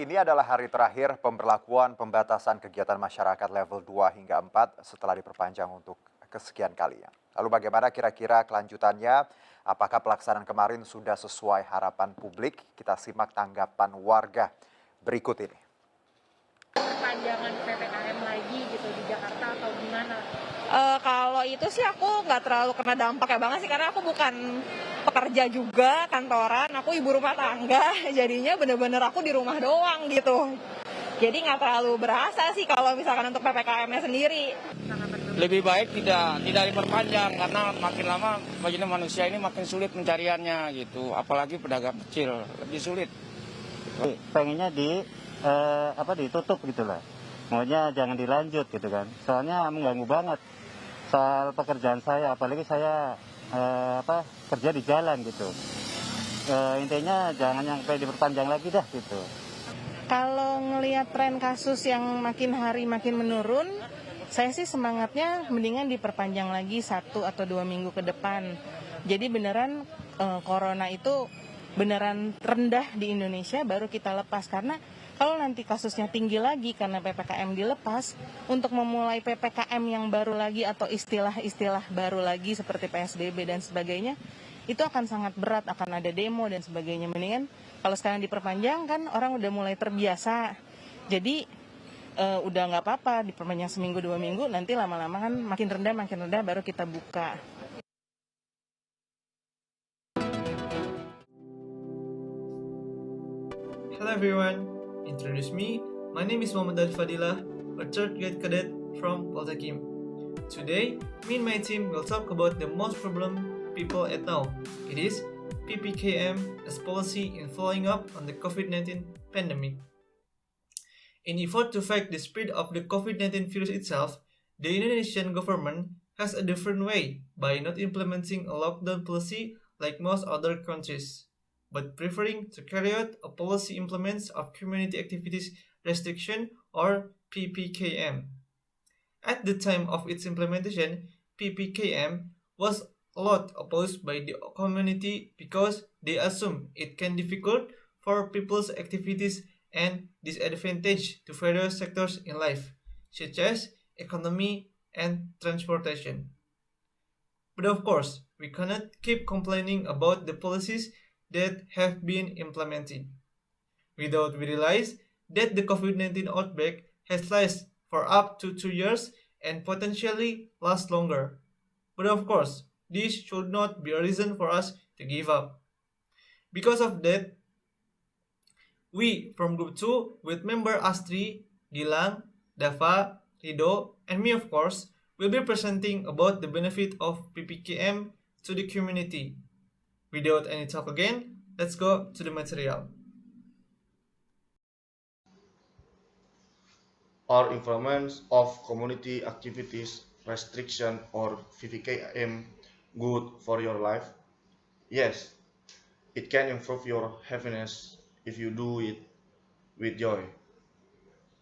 Ini adalah hari terakhir pemberlakuan pembatasan kegiatan masyarakat level 2 hingga 4 setelah diperpanjang untuk kesekian kalinya. Lalu bagaimana kira-kira kelanjutannya? Apakah pelaksanaan kemarin sudah sesuai harapan publik? Kita simak tanggapan warga berikut ini. Perpanjangan PPKM lagi gitu di Jakarta atau gimana? Kalau itu sih aku nggak terlalu kena dampaknya banget sih, karena aku bukan pekerja juga kantoran, aku ibu rumah tangga, jadinya bener-bener aku di rumah doang gitu. Jadi nggak terlalu berasa sih kalau misalkan untuk PPKM-nya sendiri. Lebih baik tidak diperpanjang karena makin lama bagian manusia ini makin sulit pencariannya gitu, apalagi pedagang kecil lebih sulit. Pengennya ditutup gitu lah. Maunya jangan dilanjut gitu kan. Soalnya mengganggu banget soal pekerjaan saya, apalagi saya kerja di jalan gitu. Intinya jangan sampai diperpanjang lagi dah gitu. Kalau ngelihat tren kasus yang makin hari makin menurun, saya sih semangatnya mendingan diperpanjang lagi 1 atau 2 minggu ke depan. Jadi beneran corona itu beneran rendah di Indonesia baru kita lepas, karena kalau nanti kasusnya tinggi lagi karena PPKM dilepas, untuk memulai PPKM yang baru lagi atau istilah-istilah baru lagi seperti PSBB dan sebagainya, itu akan sangat berat, akan ada demo dan sebagainya. Mendingan kalau sekarang diperpanjang kan orang udah mulai terbiasa. Jadi udah nggak apa-apa diperpanjang seminggu 2 minggu, nanti lama-lama kan makin rendah baru kita buka. Hello everyone, introduce me. My name is Muhammad Al Fadilah, a third grade cadet from Poltekim. Today, me and my team will talk about the most problem people at now. It is PPKM as policy in following up on the COVID-19 pandemic. In effort to fight the spread of the COVID-19 virus itself, the Indonesian government has a different way by not implementing a lockdown policy like most other countries, but preferring to carry out a policy implements of community activities restriction or PPKM. At the time of its implementation, PPKM was a lot opposed by the community because they assume it can difficult for people's activities and disadvantage to various sectors in life, such as economy and transportation. But of course, we cannot keep complaining about the policies that have been implemented without we realize that the COVID-19 outbreak has lasted for up to 2 years and potentially last longer. But of course, this should not be a reason for us to give up. Because of that, we from Group 2 with member Astri, Gilang, Dava, Rido, and me of course, will be presenting about the benefit of PPKM to the community. Without any talk again, let's go to the material. Or implements of community activities restriction or VVKM good for your life? Yes, it can improve your happiness if you do it with joy.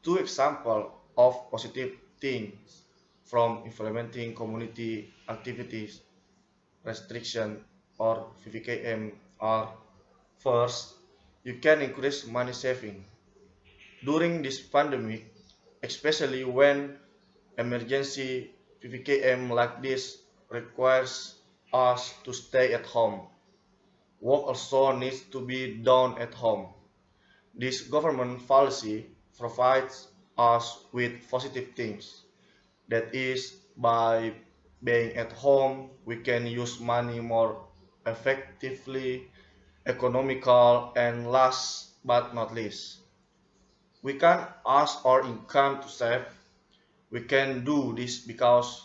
Two examples of positive things from implementing community activities restriction or VVKM are: first, you can increase money saving. During this pandemic, especially when emergency PPKM like this requires us to stay at home, work also needs to be done at home. This government policy provides us with positive things. That is, by being at home, we can use money more effectively, economical, and last but not least, we can ask our income to save. We can do this because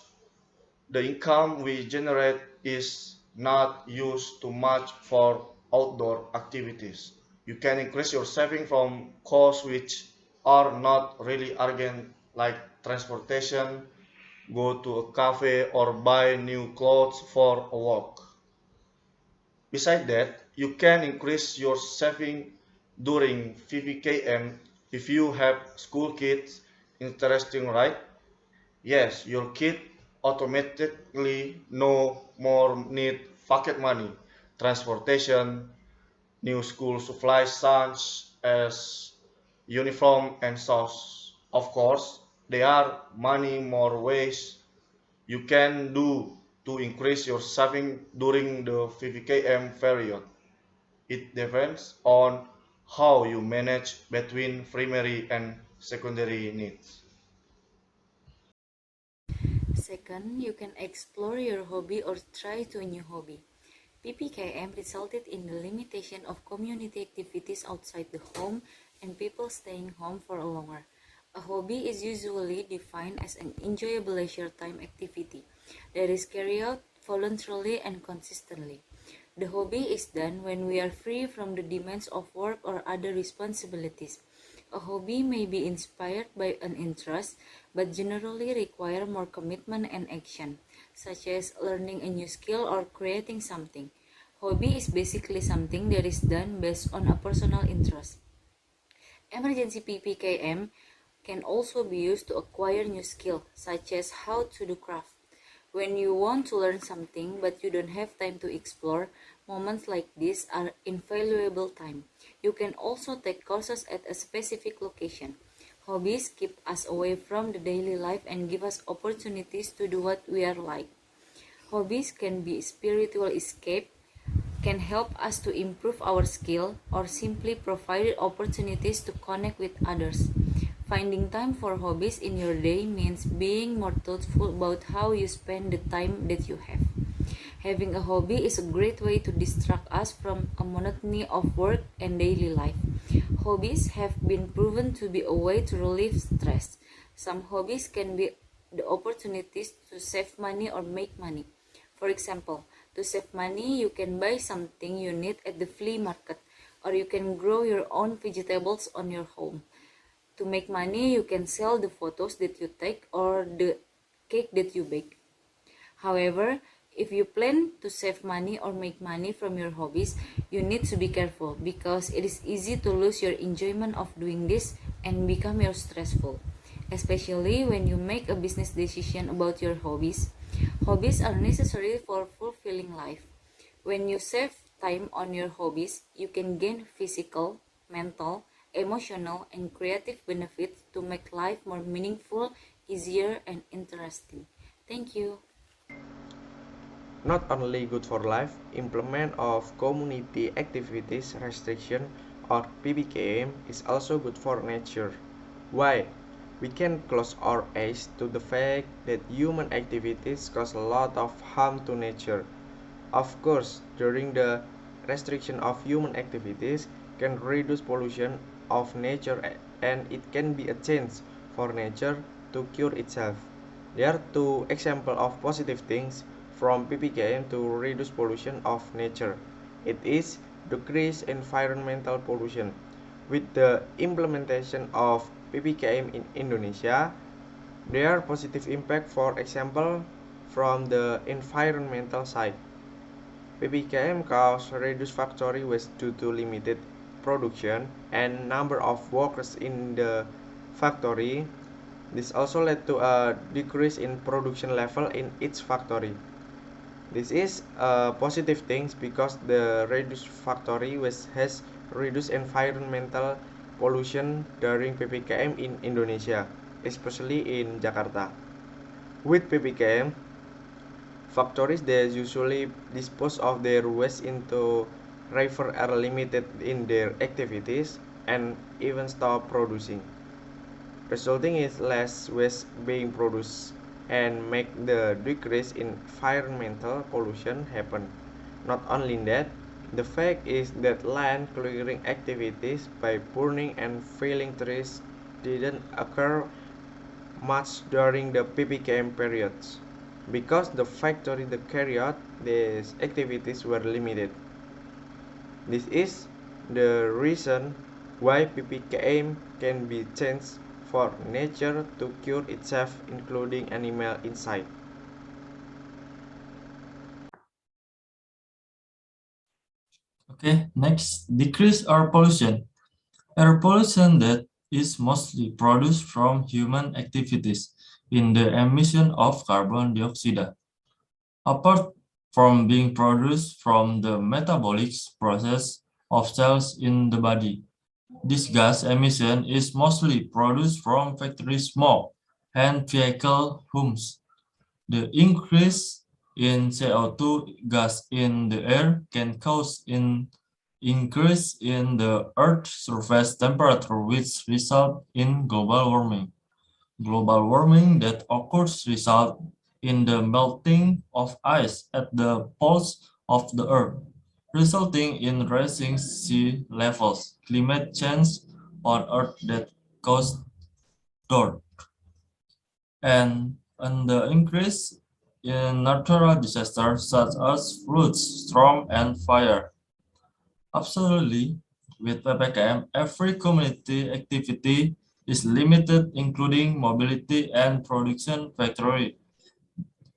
the income we generate is not used too much for outdoor activities. You can increase your saving from costs which are not really urgent, like transportation, go to a cafe, or buy new clothes for a walk. Besides that, you can increase your saving during VPKM if you have school kids. Interesting, right? Yes, your kid automatically no more need pocket money, transportation, new school supplies such as uniform and sauce. Of course, there are many more ways you can do to increase your saving during the VVKM period. It depends on how you manage between primary and secondary needs. Second, you can explore your hobby or try to a new hobby. PPKM resulted in the limitation of community activities outside the home and people staying home for longer. A hobby is usually defined as an enjoyable leisure time activity that is carried out voluntarily and consistently. The hobby is done when we are free from the demands of work or other responsibilities. A hobby may be inspired by an interest, but generally require more commitment and action, such as learning a new skill or creating something. Hobby is basically something that is done based on a personal interest. Emergency PPKM can also be used to acquire new skills, such as how to do craft. When you want to learn something but you don't have time to explore, moments like this are invaluable time. You can also take courses at a specific location. Hobbies keep us away from the daily life and give us opportunities to do what we are like. Hobbies can be spiritual escape, can help us to improve our skill, or simply provide opportunities to connect with others. Finding time for hobbies in your day means being more thoughtful about how you spend the time that you have. Having a hobby is a great way to distract us from a monotony of work and daily life. Hobbies have been proven to be a way to relieve stress. Some hobbies can be the opportunities to save money or make money. For example, to save money, you can buy something you need at the flea market, or you can grow your own vegetables on your home. To make money, you can sell the photos that you take or the cake that you bake. However, if you plan to save money or make money from your hobbies, you need to be careful because it is easy to lose your enjoyment of doing this and become more stressful, especially when you make a business decision about your hobbies. Hobbies are necessary for fulfilling life. When you save time on your hobbies, you can gain physical, mental, emotional, and creative benefits to make life more meaningful, easier, and interesting. Thank you. Not only good for life, implement of community activities restriction or PPKM is also good for nature. Why? We can close our eyes to the fact that human activities cause a lot of harm to nature. Of course, during the restriction of human activities can reduce pollution of nature and it can be a chance for nature to cure itself. There are two examples of positive things from PPKM to reduce pollution of nature. It is decrease environmental pollution. With the implementation of PPKM in Indonesia, there are positive impact, for example, from the environmental side. PPKM cause reduced factory waste due to limited production and number of workers in the factory. This also led to a decrease in production level in each factory. This is a positive thing because the reduced factory waste has reduced environmental pollution during PPKM in Indonesia, especially in Jakarta. With PPKM, factories that usually dispose of their waste into river are limited in their activities and even stop producing, resulting in less waste being produced and make the decrease in environmental pollution happen. Not only that, the fact is that land clearing activities by burning and felling trees didn't occur much during the PPKM periods because the factory that carried out these activities were limited. This is the reason why PPKM can be changed for nature to cure itself, including animal inside. Okay, next, decrease air pollution. Air pollution that is mostly produced from human activities in the emission of carbon dioxide. Apart from being produced from the metabolic process of cells in the body, This gas emission is mostly produced from factory smoke and vehicle fumes. The increase in CO2 gas in the air can cause an increase in the Earth's surface temperature, which result in global warming. Global warming that occurs result in the melting of ice at the poles of the Earth, resulting in rising sea levels. Climate change on Earth that cause drought and the increase in natural disasters such as floods, storm, and fire. Absolutely, with PPKM, every community activity is limited, including mobility and production factory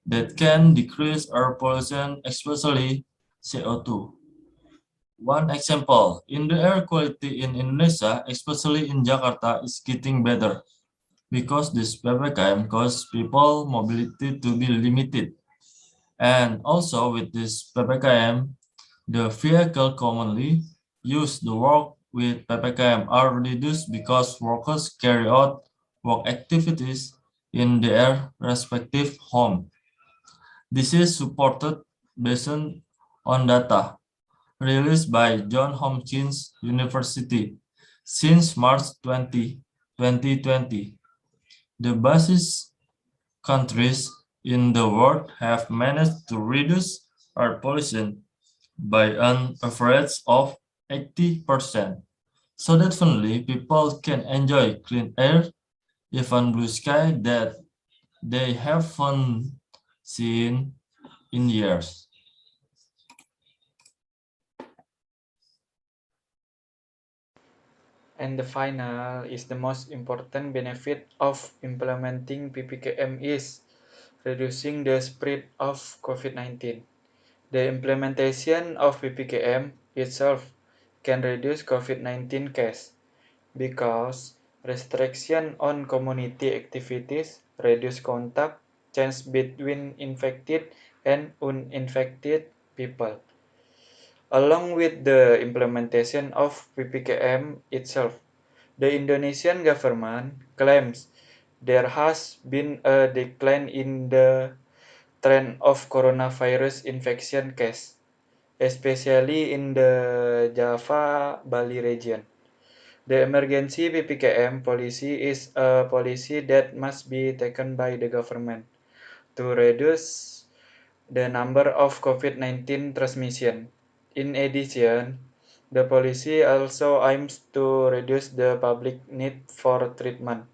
that can decrease air pollution, especially CO2. One example, in the air quality in Indonesia, especially in Jakarta, is getting better because this PPKM causes people mobility to be limited. And also with this PPKM, the vehicle commonly used to work with PPKM are reduced because workers carry out work activities in their respective home. This is supported based on data released by Johns Hopkins University since March 2020. The basis countries in the world have managed to reduce air pollution by an average of 80%. So definitely people can enjoy clean air, even blue sky that they haven't seen in years. And the final is the most important benefit of implementing PPKM is reducing the spread of COVID-19. The implementation of PPKM itself can reduce COVID-19 cases because restriction on community activities reduce contact chance between infected and uninfected people. Along with the implementation of PPKM itself, the Indonesian government claims there has been a decline in the trend of coronavirus infection cases, especially in the Java Bali region. The emergency PPKM policy is a policy that must be taken by the government to reduce the number of COVID-19 transmission. In addition, the policy also aims to reduce the public need for treatment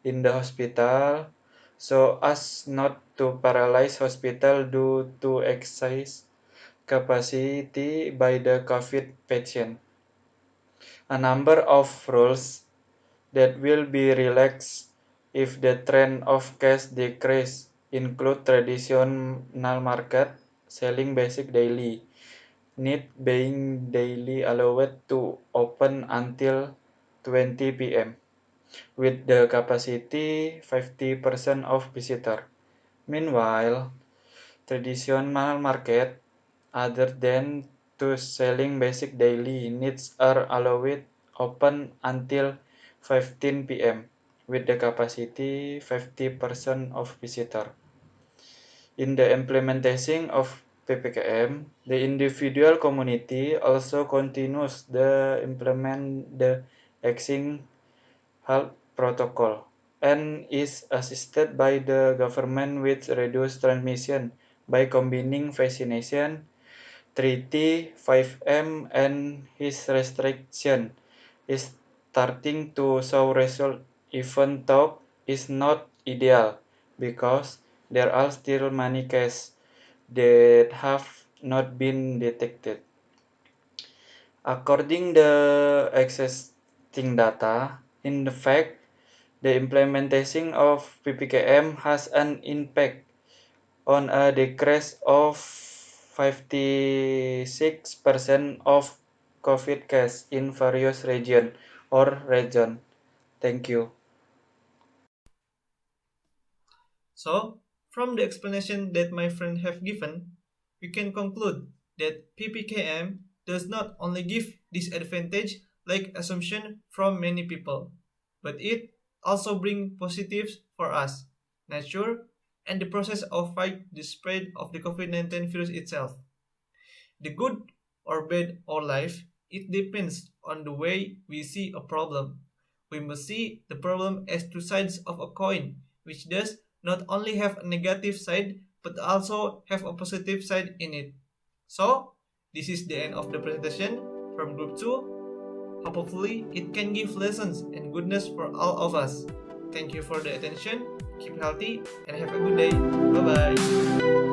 in the hospital so as not to paralyze hospital due to excess capacity by the COVID patient. A number of rules that will be relaxed if the trend of cash decrease include traditional market selling basic daily need being daily allowed to open until 20 p.m. with the capacity 50% of visitor. Meanwhile, traditional market other than to selling basic daily needs are allowed open until 15 p.m. with the capacity 50% of visitor. In the implementation of PPKM, the individual community also continues to implement the existing health protocol and is assisted by the government with reduced transmission by combining vaccination, 3T, 5M, and his restriction is starting to show result even though is not ideal because there are still many cases that have not been detected. According the existing data, in fact, the implementation of PPKM has an impact on a decrease of 56% of COVID cases in various region or region. Thank you. So, from the explanation that my friend have given, we can conclude that PPKM does not only give disadvantage like assumption from many people, but it also brings positives for us, nature, and the process of fight the spread of the COVID-19 virus itself. The good or bad or life, it depends on the way we see a problem. We must see the problem as two sides of a coin, which does not only have a negative side, but also have a positive side in it. So, this is the end of the presentation from Group 2. Hopefully, it can give lessons and goodness for all of us. Thank you for the attention, keep healthy, and have a good day. Bye-bye.